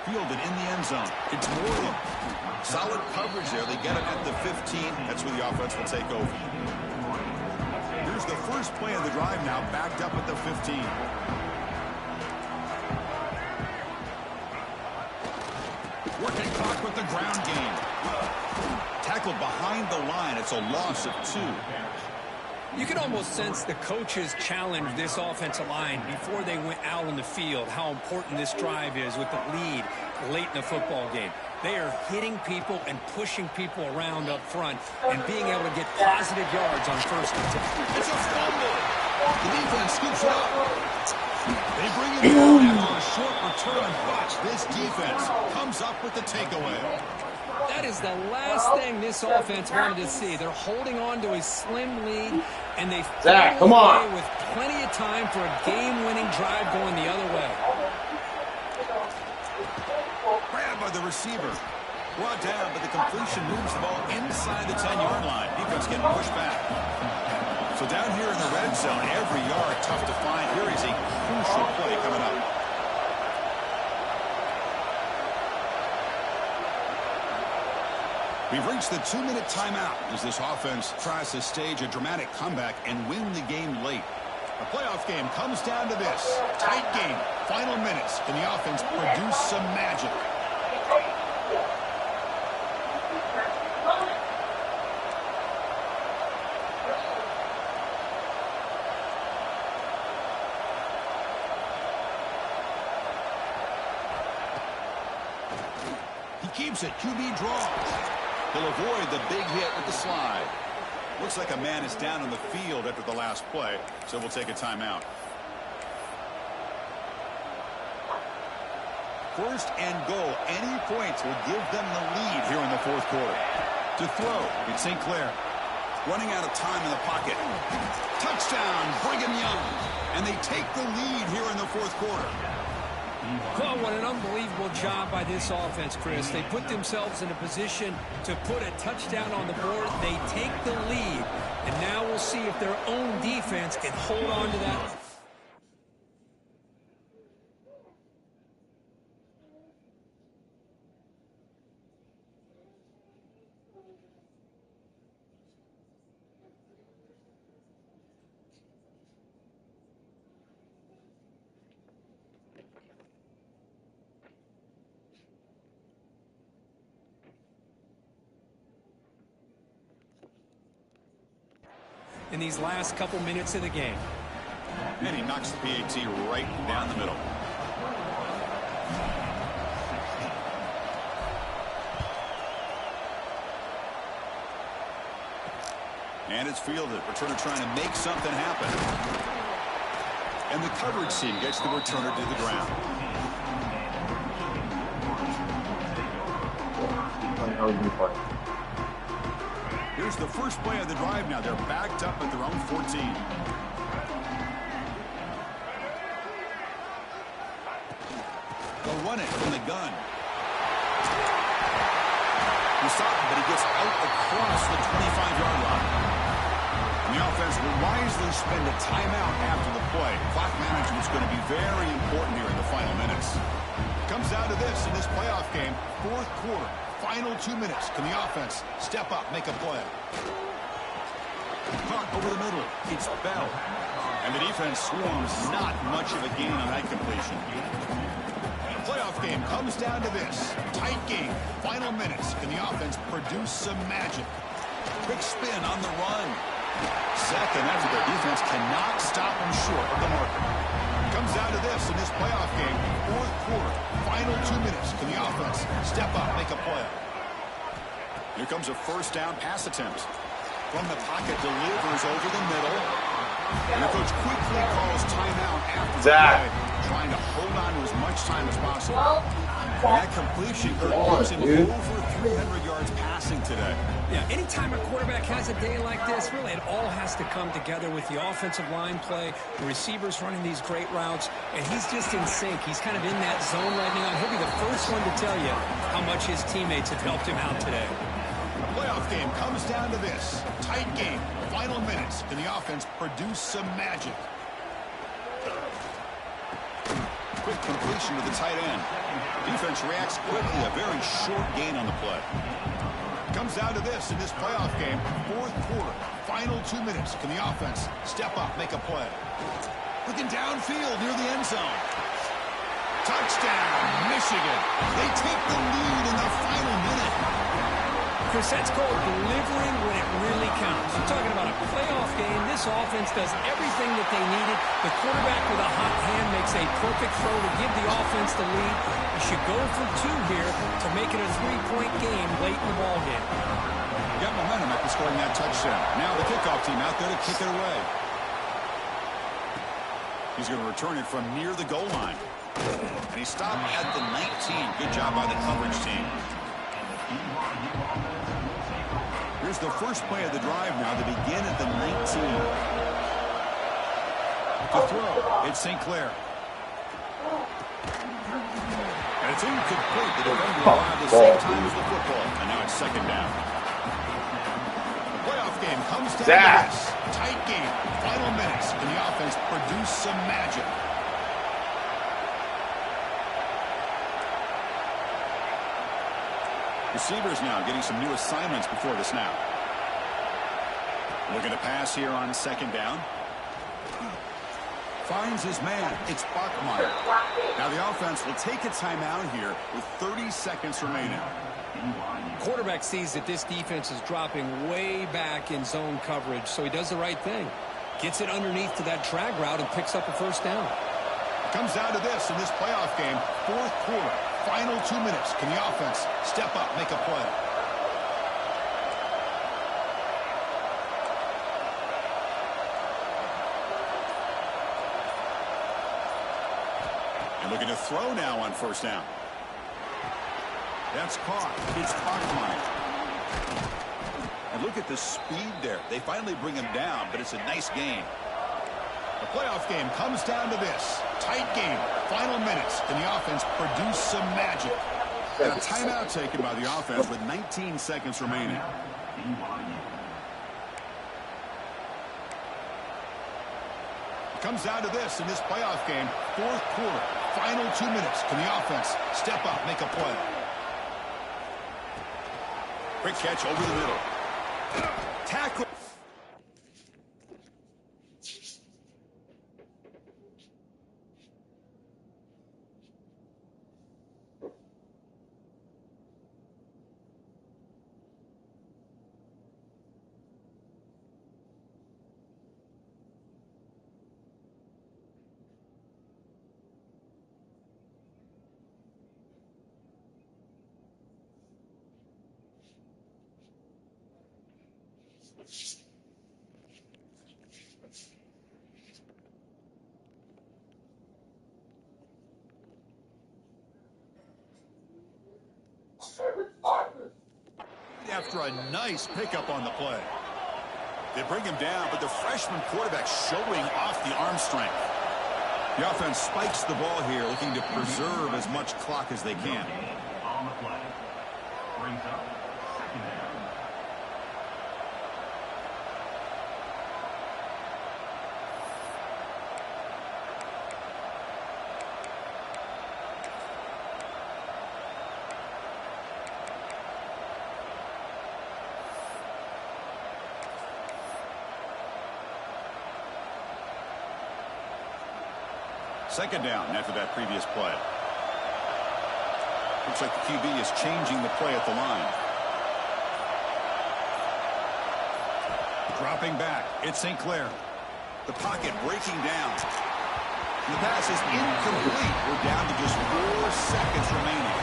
Fielded in the end zone. It's Moreland. Solid coverage there. They get it at the 15. That's where the offense will take over. Here's the first play of the drive now, backed up at the 15. Working clock with the ground game. Tackled behind the line. It's a loss of 2.
You can almost sense the coaches challenge this offensive line before they went out on the field, how important this drive is with the lead late in the football game. They are hitting people and pushing people around up front and being able to get positive yards on first and 10.
It's a fumble. The defense scoops it up. They bring it down after a short return, but this defense comes up with the takeaway.
That is the last thing this offense wanted to see. They're holding on to a slim lead, and they
Zach, come on.
with plenty of time for a game-winning drive going the other way.
Grabbed by the receiver. Brought down, but the completion moves the ball inside the 10-yard line. Defense getting pushed back. So down here in the red zone, every yard tough to find. Here is a crucial play coming up. We've reached the 2-minute timeout as this offense tries to stage a dramatic comeback and win the game late. The playoff game comes down to this. Tight game. Final minutes. Can the offense produce some magic? He keeps it. QB draw. He'll avoid the big hit with the slide. Looks like a man is down on the field after the last play, so we'll take a timeout. First and goal. Any points will give them the lead here in the fourth quarter. To throw, it's St. Clair. Running out of time in the pocket. Touchdown, Brigham Young. And they take the lead here in the fourth quarter.
Oh, what an unbelievable job by this offense, Chris. They put themselves in a position to put a touchdown on the board. They take the lead, and now we'll see if their own defense can hold on to that. In these last couple minutes of the game.
And he knocks the PAT right down the middle. And it's fielded. Returner trying to make something happen. And the coverage team gets the returner to the ground. Here's the first play of the drive now. They're backed up at their own 14. They'll run it from the gun. He stopped, but he gets out across the 25-yard line. And the offense will wisely spend a timeout after the play. Clock management is going to be very important here in the final minutes. It comes down to this in this playoff game, fourth quarter. Final 2 minutes. Can the offense step up, make a play? Caught over the middle. It's Bell. And the defense swarms. Not much of a gain on that completion. The playoff game comes down to this. Tight game. Final minutes. Can the offense produce some magic? Quick spin on the run. Second after their defense cannot stop them short of the marker. Comes down to this in this playoff game. Fourth quarter. Final 2 minutes. Can the offense step up, make a play? Here comes a first down pass attempt. From the pocket, delivers over the middle. And the coach quickly calls timeout after the play, trying to hold on to as much time as possible. And that completion puts him over 300 yards passing today.
Yeah, anytime a quarterback has a day like this, really it all has to come together with the offensive line play, the receivers running these great routes, and he's just in sync. He's kind of in that zone right now, and he'll be the first one to tell you how much his teammates have helped him out today.
The playoff game comes down to this. Tight game. Final minutes. Can the offense produce some magic? Quick completion to the tight end. Defense reacts quickly. A very short gain on the play. Comes down to this in this playoff game. Fourth quarter. Final 2 minutes. Can the offense step up, make a play? Looking downfield near the end zone. Touchdown, Michigan. They take the lead in the final minute.
Chris, that's called delivering when it really counts. You're talking about a playoff game. This offense does everything that they needed. The quarterback with a hot hand makes a perfect throw to give the offense the lead. You should go for 2 here to make it a 3-point game late in the ballgame.
Got momentum after scoring that touchdown. Now the kickoff team out there to kick it away. He's going to return it from near the goal line. And he stopped at the 19. Good job by the coverage team. Here's the first play of the drive now to begin at the 19. To throw, it's St. Clair. And it's incomplete. The defender arrived at the same time as the football. And now it's second down. The playoff game comes down to this. Tight game. Final minutes. Can the offense produce some magic? Receivers now getting some new assignments before the snap. Looking to pass here on second down. Finds his man. It's Bachmeier. Now the offense will take a timeout here with 30 seconds remaining.
Quarterback sees that this defense is dropping way back in zone coverage, so he does the right thing. Gets it underneath to that drag route and picks up a first down.
It comes down to this in this playoff game. Fourth quarter. Final 2 minutes. Can the offense step up, make a play? And looking to throw now on first down. That's caught. It's Bachmeier. And look at the speed there. They finally bring him down, but it's a nice gain. The playoff game comes down to this. Tight game. Final minutes. Can the offense produce some magic? And a timeout taken by the offense with 19 seconds remaining. It comes down to this in this playoff game. Fourth quarter. Final 2 minutes. Can the offense step up, make a play? Quick catch over the middle. Tackle. After a nice pickup on the play. They bring him down, but the freshman quarterback showing off the arm strength. The offense spikes the ball here, looking to preserve as much clock as they can.
On the play. Brings up second down.
Second down after that previous play. Looks like the QB is changing the play at the line. Dropping back. It's St. Clair. The pocket breaking down. The pass is incomplete. We're down to just 4 seconds remaining.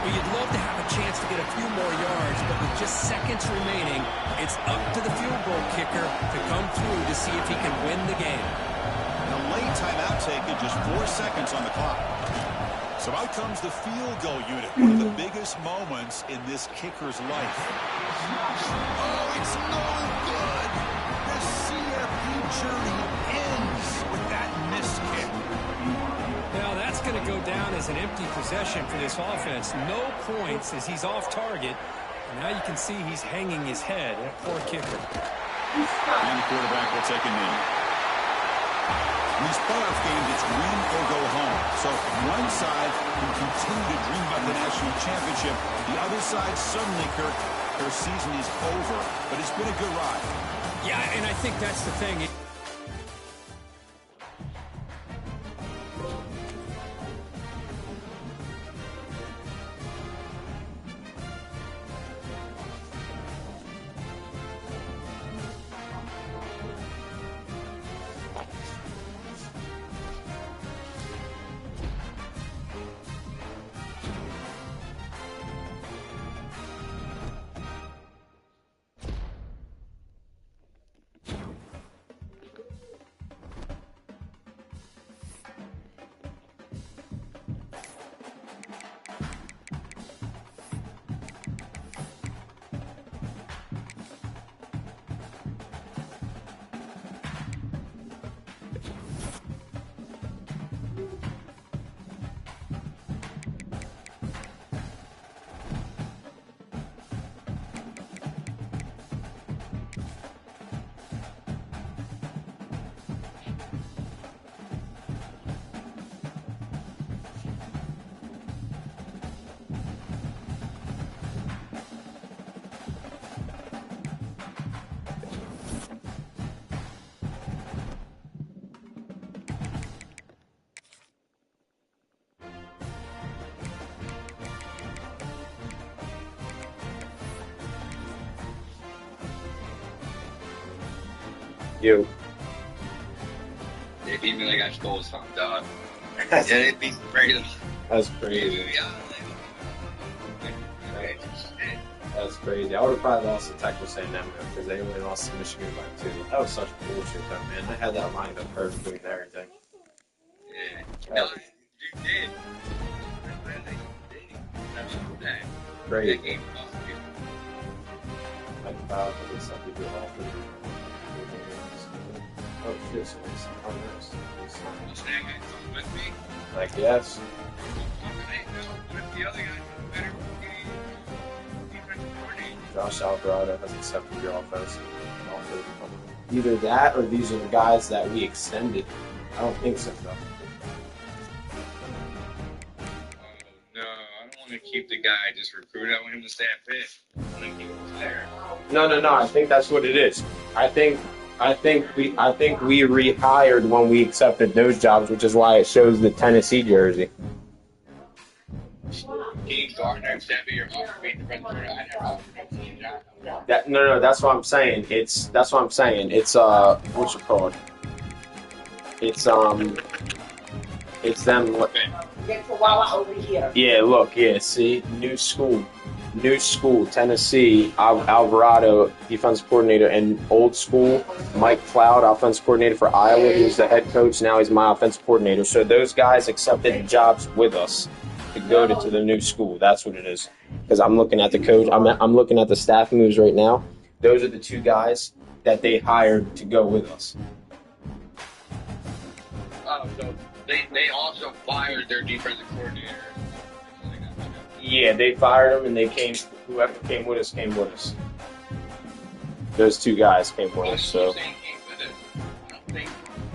Well, you'd love to have a chance to get a few more yards, but with just seconds remaining, it's up to the field goal kicker to come through to see if he can win the game.
And a late timeout taken, just 4 seconds on the clock. So out comes the field goal unit, one of the biggest moments in this kicker's life. Oh, it's no good. The CFP journey ends with that missed kick.
Now that's going to go down as an empty possession for this offense. No points as he's off target. And now you can see he's hanging his head. That poor kicker.
And the quarterback will take a knee. In these playoff games, it's win or go home. So one side can continue to dream about the national championship. The other side, suddenly, Kirk, their season is over. But it's been a good ride.
Yeah, and I think that's the thing.
You.
They beat me like I stole something, dog. Yeah, they beat me crazy.
That's crazy. That's crazy. I would have probably lost to Texas A&M because they only lost to Michigan by 2. That was such bullshit, though, man. They had that lined up perfectly and everything.
Yeah. No, you did.
Great.
That game cost you.
Like, about to something to do all three. Oh, shit, so it's
You saying that comes with me?
like, yes.
What if the other guys are better defensive coordinator?
Josh Alvarado has accepted your offense. Either that or these are the guys that we extended. I don't think so, though.
Oh, no, I don't want to keep the guy I just recruited. I want him to stay at Pitt. I want to keep him there.
No. I think that's what it is. I think we rehired when we accepted those jobs, which is why it shows the Tennessee jersey.
Keith Gardner accepted your offer to be the defensive coordinator. I never offered him the job.
That's what I'm saying. It's what's it called? It's them.
Get Chihuahua over here.
Yeah, look, see, new school, Tennessee, Alvarado, defensive coordinator, and old school, Mike Cloud, offensive coordinator for Iowa. He was the head coach. Now he's my offensive coordinator. So those guys accepted jobs with us to go to the new school. That's what it is. Because I'm looking at the coach. I'm looking at the staff moves right now. Those are the 2 guys that they hired to go with us.
Oh, so they also fired their defensive coordinator.
Yeah, they fired him, and whoever came with us. Those 2 guys came with us. So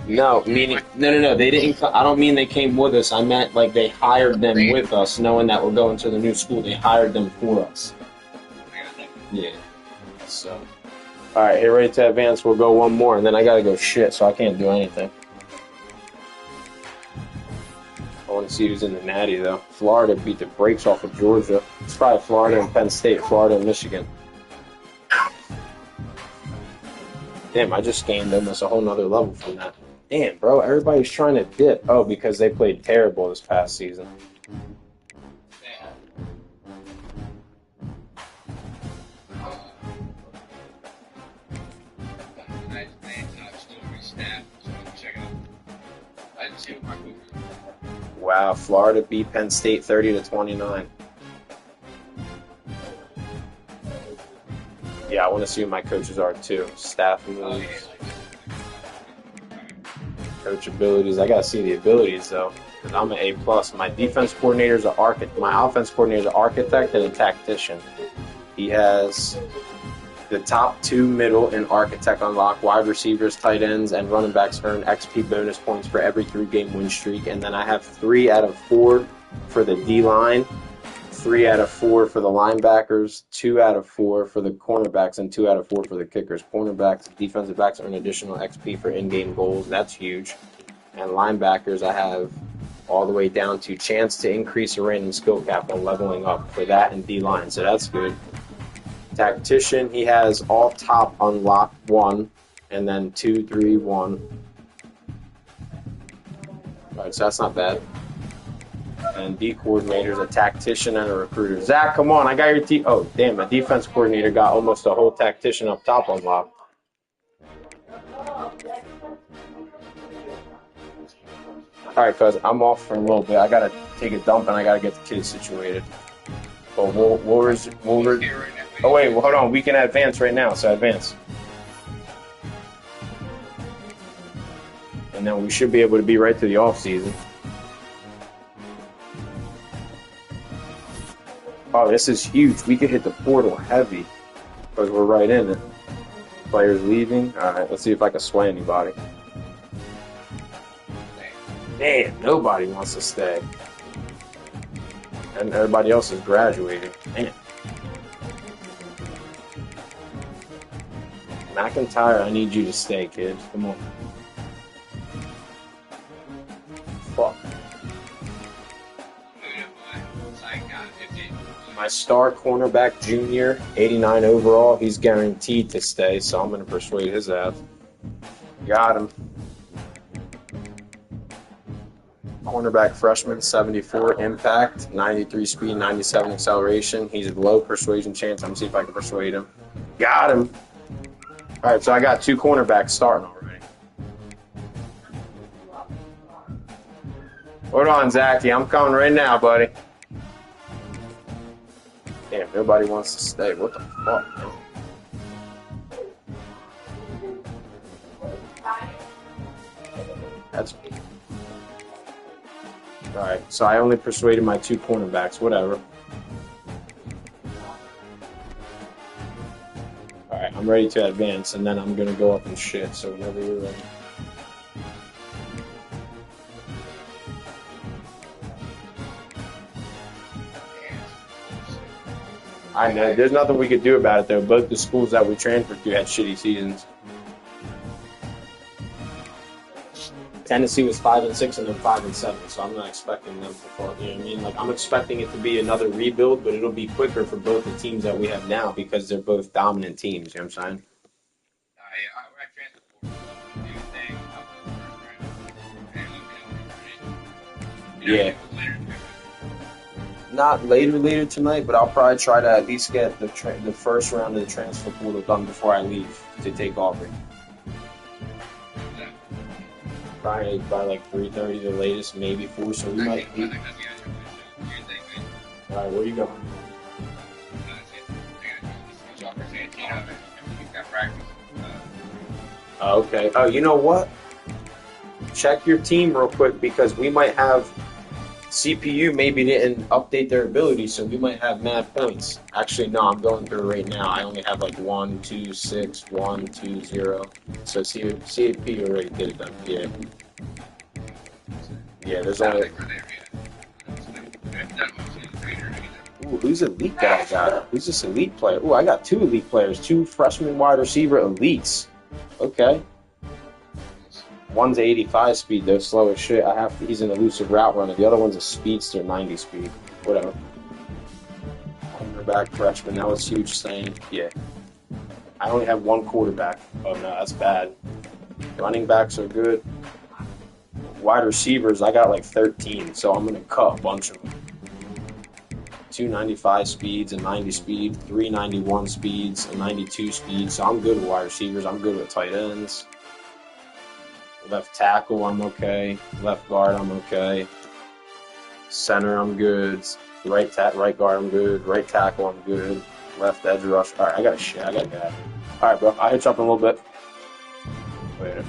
no, meaning no. They didn't. I don't mean they came with us. I meant like they hired them with us, knowing that we're going to the new school. They hired them for us. Yeah. So, all right, get ready to advance. We'll go one more, and then I gotta go shit, so I can't do anything. I want to see who's in the Natty, though. Florida beat the brakes off of Georgia. It's probably Florida and Penn State, Florida and Michigan. Damn, I just gained almost a whole nother level from that. Damn, bro, everybody's trying to dip. Oh, because they played terrible this past season. Wow, Florida beat Penn State 30-29. Yeah, I want to see who my coaches are too. Staff moves, coach abilities. I gotta see the abilities though, because I'm an A+. My defense coordinator is an architect. My offense coordinator is an architect and a tactician. He has the top 2 middle and architect unlock. Wide receivers, tight ends, and running backs earn XP bonus points for every 3-game win streak. And then I have 3 out of 4 for the D-line, 3 out of 4 for the linebackers, 2 out of 4 for the cornerbacks, and 2 out of 4 for the kickers. Cornerbacks, defensive backs earn additional XP for in-game goals. That's huge. And linebackers, I have all the way down to chance to increase a random skill cap when leveling up for that and D-line. So that's good. Tactician, he has all top unlock 1, and then 2, 3, 1. Alright, so that's not bad. And D coordinator's a tactician and a recruiter. Zach, come on, I got your oh, damn, my defense coordinator got almost a whole tactician up top unlocked. Alright, cuz I'm off for a little bit. I gotta take a dump and I gotta get the kids situated. But we'll oh wait, well, hold on. We can advance right now, so advance. And then we should be able to be right to the off season. Oh, this is huge. We could hit the portal heavy because we're right in it. Players leaving. All right, let's see if I can sway anybody. Damn, nobody wants to stay. And everybody else is graduating. Damn. McIntyre, I need you to stay, kid. Come on. Fuck. My star cornerback, Junior, 89 overall. He's guaranteed to stay, so I'm going to persuade his ass. Got him. Cornerback freshman, 74 impact, 93 speed, 97 acceleration. He's a low persuasion chance. I'm going to see if I can persuade him. Got him. All right, so I got 2 cornerbacks starting already. Hold on, Zachy. I'm coming right now, buddy. Damn, nobody wants to stay. What the fuck, man? That's... All right, so I only persuaded my 2 cornerbacks. Whatever. Alright, I'm ready to advance, and then I'm going to go up and shit, so whenever you're ready. I know, there's nothing we could do about it, though. Both the schools that we transferred to had shitty seasons. Tennessee was 5-6 and then 5-7, so I'm not expecting them to fall. You know what I mean? Like, I'm expecting it to be another rebuild, but it'll be quicker for both the teams that we have now because they're both dominant teams. You know what I'm saying? Yeah. Not later tonight, but I'll probably try to at least get the first round of the transfer portal done before I leave to take Auburn. Probably by like 3:30 the latest, maybe 4. So we might. All right, where you going? Okay. Oh, you know what? Check your team real quick because we might have CPU maybe didn't update their ability, so we might have mad points. Actually, no, I'm going through right now. I only have like 1, 2, 6, 1, 2, 0. So CAP already did it then. Yeah. Yeah, there's only. Ooh, who's elite that I got? Who's this elite player? Ooh, I got 2 elite players, 2 freshman wide receiver elites. Okay. One's 85 speed, though, slow as shit. He's an elusive route runner. The other one's a speedster, 90 speed. Whatever. Cornerback freshman, that was huge saying. Yeah. I only have 1 quarterback. Oh, no, that's bad. Running backs are good. Wide receivers, I got like 13, so I'm going to cut a bunch of them. 2 95 speeds, a 90 speed, 3 91 speeds, a 92 speed. So I'm good with wide receivers. I'm good with tight ends. Left tackle, I'm okay. Left guard, I'm okay. Center, I'm good. Right guard, I'm good. Right tackle, I'm good. Left edge rush. All right, I got to go. All right, bro. I'll hit you up in a little bit. Later.